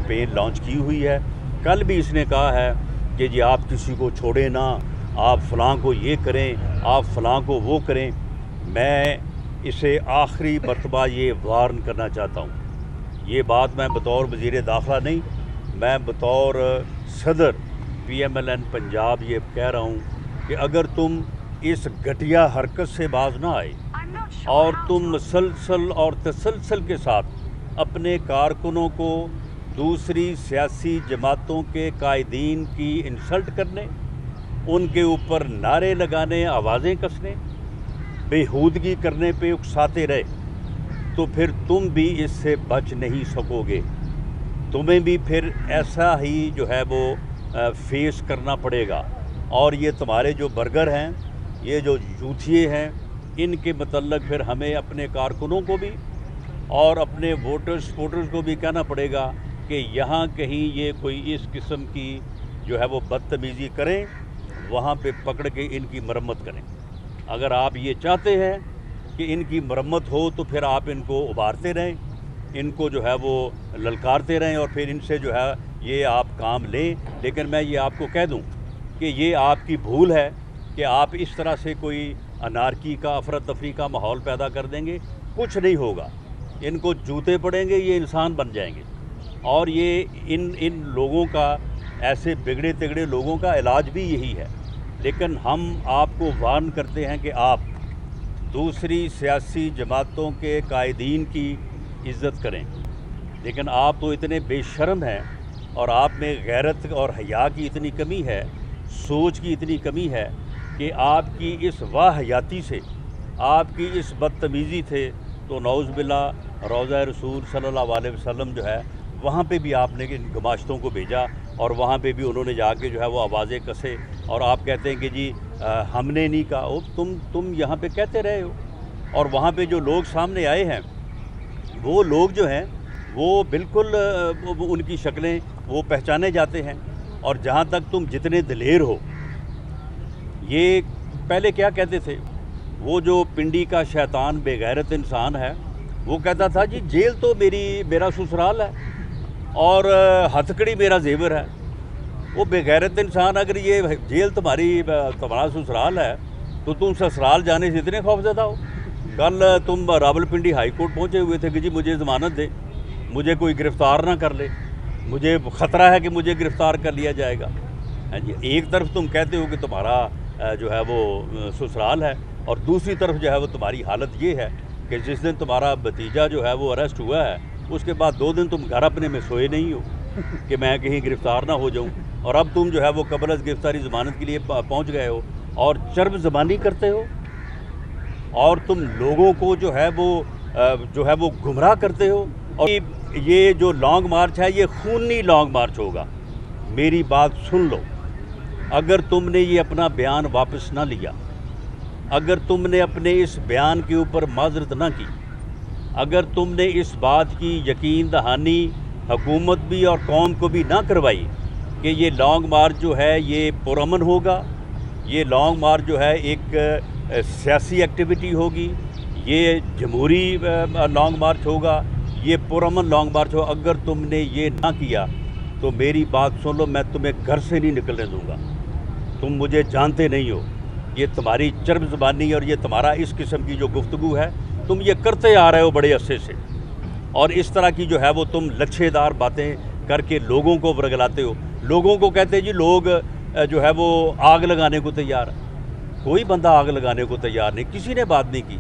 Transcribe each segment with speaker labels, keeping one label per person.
Speaker 1: Campaign launch کی ہوئی ہے. کل بھی اس نے کہا ہے کہ جی آپ کسی کو چھوڑیں نہ, آپ فلاں کو یہ کریں, آپ فلاں کو وہ کریں. میں اسے آخری مرتبہ یہ وارن کرنا چاہتا ہوں. یہ بات میں بطور وزیر داخلہ نہیں, میں بطور صدر PMLN پنجاب یہ کہہ رہا ہوں کہ اگر تم اس گھٹیا حرکت سے باز نہ آئے اور تم مسلسل اور تسلسل کے ساتھ اپنے کارکنوں کو دوسری سیاسی جماعتوں کے قائدین کی انسلٹ کرنے, ان کے اوپر نعرے لگانے, آوازیں کسنے, بےہودگی کرنے پہ اکساتے رہے تو پھر تم بھی اس سے بچ نہیں سکو گے. تمہیں بھی پھر ایسا ہی جو ہے وہ فیس کرنا پڑے گا. اور یہ تمہارے جو برگر ہیں, یہ جو جوتھیے ہیں, ان کے متعلق پھر ہمیں اپنے کارکنوں کو بھی اور اپنے ووٹرز کو بھی کہنا پڑے گا کہ یہاں کہیں یہ کوئی اس قسم کی جو ہے وہ بدتمیزی کریں, وہاں پہ پکڑ کے ان کی مرمت کریں. اگر آپ یہ چاہتے ہیں کہ ان کی مرمت ہو تو پھر آپ ان کو ابھارتے رہیں, ان کو جو ہے وہ للکارتے رہیں اور پھر ان سے جو ہے یہ آپ کام لیں. لیکن میں یہ آپ کو کہہ دوں کہ یہ آپ کی بھول ہے کہ آپ اس طرح سے کوئی انارکی کا, افراتفری کا ماحول پیدا کر دیں گے. کچھ نہیں ہوگا, ان کو جوتے پڑیں گے, یہ انسان بن جائیں گے. اور یہ ان لوگوں کا, ایسے بگڑے تگڑے لوگوں کا علاج بھی یہی ہے. لیکن ہم آپ کو وارن کرتے ہیں کہ آپ دوسری سیاسی جماعتوں کے قائدین کی عزت کریں. لیکن آپ تو اتنے بے شرم ہیں اور آپ میں غیرت اور حیا کی اتنی کمی ہے, سوچ کی اتنی کمی ہے کہ آپ کی اس واہیاتی سے, آپ کی اس بدتمیزی سے تو نعوذ باللہ روضہ رسول صلی اللہ علیہ وسلم جو ہے وہاں پہ بھی آپ نے ان گماشتوں کو بھیجا اور وہاں پہ بھی انہوں نے جا کے جو ہے وہ آوازیں کسے. اور آپ کہتے ہیں کہ جی ہم نے نہیں کہا. تم یہاں پہ کہتے رہے ہو. اور وہاں پہ جو لوگ سامنے آئے ہیں وہ لوگ جو ہیں وہ بالکل ان کی شکلیں وہ پہچانے جاتے ہیں. اور جہاں تک تم جتنے دلیر ہو, یہ پہلے کیا کہتے تھے, وہ جو پنڈی کا شیطان بے غیرت انسان ہے وہ کہتا تھا جی جیل تو میرا سسرال ہے اور ہتھکڑی میرا زیور ہے. وہ بے غیرت انسان, اگر یہ جیل تمہارا سسرال ہے تو تم سسرال جانے سے اتنے خوفزدہ ہو. کل تم راولپنڈی ہائی کورٹ پہنچے ہوئے تھے کہ جی مجھے ضمانت دے, مجھے کوئی گرفتار نہ کر لے, مجھے خطرہ ہے کہ مجھے گرفتار کر لیا جائے گا. ایک طرف تم کہتے ہو کہ تمہارا جو ہے وہ سسرال ہے اور دوسری طرف جو ہے وہ تمہاری حالت یہ ہے کہ جس دن تمہارا بھتیجا جو ہے وہ اریسٹ ہوا ہے اس کے بعد 2 دن تم گھر اپنے میں سوئے نہیں ہو کہ میں کہیں گرفتار نہ ہو جاؤں. اور اب تم جو ہے وہ قبل از گرفتاری ضمانت کے لیے پہنچ گئے ہو اور چرب زبانی کرتے ہو اور تم لوگوں کو جو ہے وہ گمراہ کرتے ہو. اور یہ جو لانگ مارچ ہے یہ خونی لانگ مارچ ہوگا. میری بات سن لو, اگر تم نے یہ اپنا بیان واپس نہ لیا, اگر تم نے اپنے اس بیان کے اوپر معذرت نہ کی, اگر تم نے اس بات کی یقین دہانی حکومت بھی اور قوم کو بھی نہ کروائی کہ یہ لانگ مارچ جو ہے یہ پرامن ہوگا, یہ لانگ مارچ جو ہے ایک سیاسی ایکٹیویٹی ہوگی, یہ جمہوری لانگ مارچ ہوگا, یہ پرامن لانگ مارچ ہو, اگر تم نے یہ نہ کیا تو میری بات سن لو, میں تمہیں گھر سے نہیں نکلنے دوں گا. تم مجھے جانتے نہیں ہو. یہ تمہاری چرب زبانی اور یہ تمہارا اس قسم کی جو گفتگو ہے تم یہ کرتے آ رہے ہو بڑے عرصے سے, اور اس طرح کی جو ہے وہ تم لچھے دار باتیں کر کے لوگوں کو ورگلاتے ہو. لوگوں کو کہتے جی لوگ جو ہے وہ آگ لگانے کو تیار ہے. کوئی بندہ آگ لگانے کو تیار نہیں, کسی نے بات نہیں کی.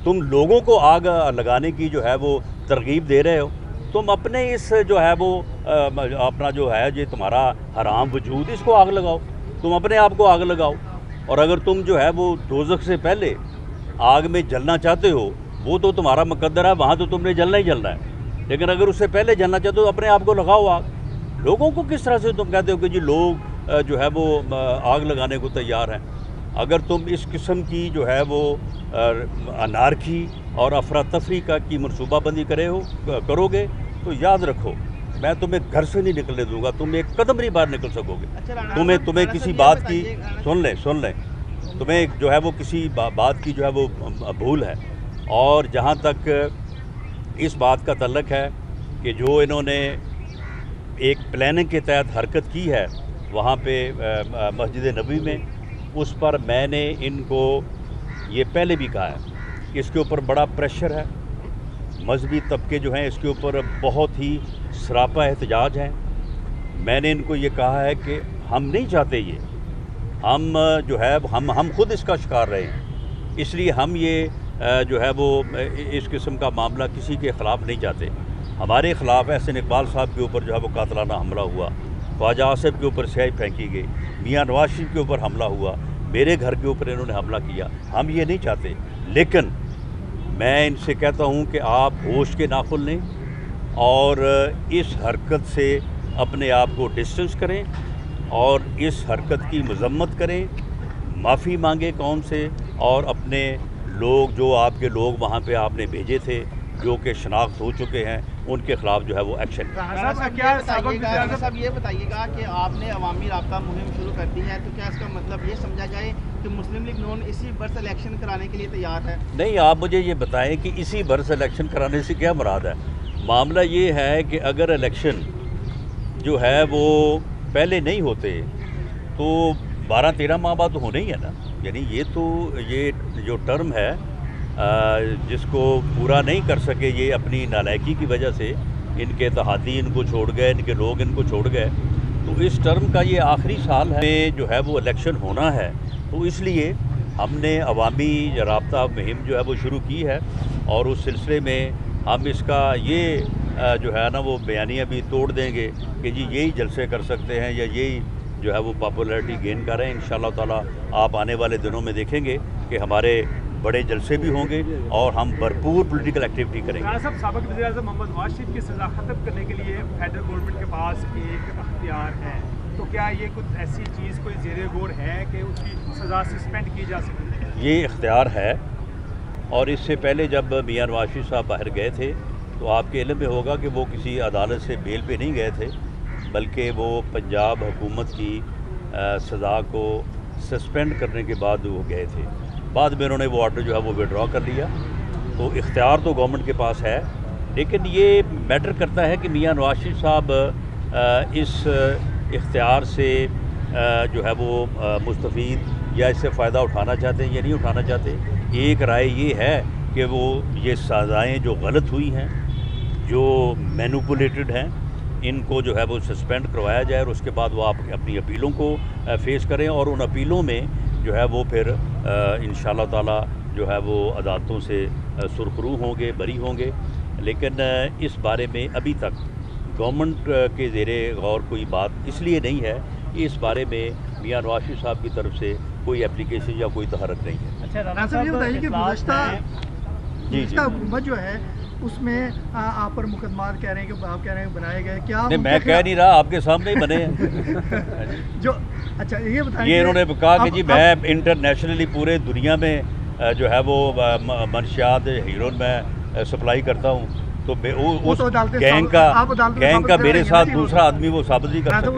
Speaker 1: تم لوگوں کو آگ لگانے کی جو ہے وہ ترغیب دے رہے ہو. تم اپنے اس جو ہے وہ اپنا جو ہے یہ تمہارا حرام وجود, اس کو آگ لگاؤ, تم اپنے آپ کو آگ لگاؤ. اور اگر تم جو ہے وہ دوزخ سے پہلے آگ میں جلنا چاہتے ہو وہ تو تمہارا مقدر ہے, وہاں تو تم نے جلنا ہی جلنا ہے. لیکن اگر اس سے پہلے جلنا چاہتے ہو اپنے آپ کو لگاؤ آگ. لوگوں کو کس طرح سے تم کہتے ہو کہ جی لوگ جو ہے وہ آگ لگانے کو تیار ہیں. اگر تم اس قسم کی جو ہے وہ انارکی اور افراتفری کی منصوبہ بندی کرو گے تو یاد رکھو میں تمہیں گھر سے نہیں نکلنے دوں گا. تم ایک قدم نہیں باہر نکل سکو گے. تمہیں کسی بات کی سن لیں تمہیں جو ہے وہ کسی بات کی جو ہے وہ بھول ہے. اور جہاں تک اس بات کا تعلق ہے کہ جو انہوں نے ایک پلاننگ کے تحت حرکت کی ہے وہاں پہ مسجد نبوی میں، اس پر میں نے ان کو یہ پہلے بھی کہا ہے کہ اس کے اوپر بڑا پریشر ہے، مذہبی طبقے جو ہیں اس کے اوپر بہت ہی سراپا احتجاج ہیں۔ میں نے ان کو یہ کہا ہے کہ ہم نہیں چاہتے یہ، ہم جو ہے ہم خود اس کا شکار رہے ہیں، اس لیے ہم یہ جو ہے وہ اس قسم کا معاملہ کسی کے خلاف نہیں چاہتے۔ ہمارے خلاف احسن اقبال صاحب کے اوپر جو ہے وہ قاتلانہ حملہ ہوا، خواجہ آصف کے اوپر سیاہی پھینکی گئی، میاں نواز شریف کے اوپر حملہ ہوا، میرے گھر کے اوپر انہوں نے حملہ کیا، ہم یہ نہیں چاہتے۔ لیکن میں ان سے کہتا ہوں کہ آپ ہوش کے ناخن لیں اور اس حرکت سے اپنے آپ کو ڈسٹنس کریں اور اس حرکت کی مذمت کریں، معافی مانگیں قوم سے، اور اپنے لوگ جو آپ کے لوگ وہاں پہ آپ نے بھیجے تھے جو کہ شناخت ہو چکے ہیں ان کے خلاف جو ہے وہ ایکشن۔
Speaker 2: صاحب یہ بتائیے گا کہ آپ نے عوامی رابطہ مہم شروع کر دی ہے، تو کیا اس کا مطلب یہ سمجھا جائے کہ مسلم لیگ نون اسی برس الیکشن کرانے کے لیے تیار ہے؟
Speaker 1: نہیں، آپ مجھے یہ بتائیں کہ اسی برس الیکشن کرانے سے کیا مراد ہے؟ معاملہ یہ ہے کہ اگر الیکشن جو ہے وہ پہلے نہیں ہوتے تو 12-13 ماہ بعد تو ہونے ہی ہے نا، یعنی یہ جو ٹرم ہے جس کو پورا نہیں کر سکے یہ اپنی نالائکی کی وجہ سے، ان کے اتحادی ان کو چھوڑ گئے، ان کے لوگ ان کو چھوڑ گئے، تو اس ٹرم کا یہ آخری سال ہے جو ہے وہ الیکشن ہونا ہے، تو اس لیے ہم نے عوامی رابطہ مہم جو ہے وہ شروع کی ہے، اور اس سلسلے میں ہم اس کا یہ جو ہے نا وہ بیانیہ بھی توڑ دیں گے کہ جی یہی جلسے کر سکتے ہیں یا یہی جو ہے وہ پاپولیرٹی گین کر رہے ہیں۔ انشاءاللہ تعالیٰ آپ آنے والے دنوں میں دیکھیں گے کہ ہمارے بڑے جلسے بھی ہوں گے اور ہم بھرپور پولیٹیکل ایکٹیویٹی کریں گے۔
Speaker 3: صاحب، سابق وزیر اعظم محمد نواز شریف کی سزا ختم کرنے کے لیے فیڈرل گورنمنٹ کے پاس ایک اختیار ہے، تو کیا یہ کچھ ایسی چیز کوئی زیر غور ہے کہ اس کی سزا سسپینڈ کی جا سکتی ہے؟
Speaker 1: یہ اختیار ہے، اور اس سے پہلے جب میاں نواز شریف صاحب باہر گئے تھے تو آپ کے علم میں ہوگا کہ وہ کسی عدالت سے بیل پہ نہیں گئے تھے، بلکہ وہ پنجاب حکومت کی سزا کو سسپینڈ کرنے کے بعد وہ گئے تھے، بعد میں انہوں نے وہ آرڈر جو ہے وہ وڈرا کر لیا۔ تو اختیار تو گورنمنٹ کے پاس ہے، لیکن یہ میٹر کرتا ہے کہ میاں نواز شریف صاحب اس اختیار سے جو ہے وہ مستفید یا اس سے فائدہ اٹھانا چاہتے ہیں یا نہیں اٹھانا چاہتے۔ ایک رائے یہ ہے کہ وہ یہ سزائیں جو غلط ہوئی ہیں، جو مینوپولیٹڈ ہیں، ان کو جو ہے وہ سسپینڈ کروایا جائے، اور اس کے بعد وہ آپ اپنی اپیلوں کو فیس کریں، اور ان اپیلوں میں جو ہے وہ پھر انشاءاللہ تعالیٰ جو ہے وہ عدالتوں سے سرخرو ہوں گے، بری ہوں گے۔ لیکن اس بارے میں ابھی تک گورنمنٹ کے زیر غور کوئی بات اس لیے نہیں ہے کہ اس بارے میں میاں نواز شریف صاحب کی طرف سے کوئی اپلیکیشن یا کوئی تحرک نہیں ہے۔
Speaker 4: اچھا رانا صاحب، یہ بتائیے کہ گزشتہ حکومت جو ہے اس میں آپ پر مقدمات کہہ رہے ہیں کہ آپ کہہ رہے ہیں بنائے گئے، کیا
Speaker 1: نہیں، میں کہہ نہیں رہا، آپ کے سامنے ہی بنے ہیں
Speaker 4: جو اچھا یہ بتائیں،
Speaker 1: یہ انہوں نے کہا کہ جی میں انٹرنیشنلی پورے دنیا میں جو ہے وہ منشیات ہیروئن میں سپلائی کرتا ہوں، تو اس گینگ کا میرے ساتھ دوسرا آدمی وہ ثابت نہیں کر سکتا۔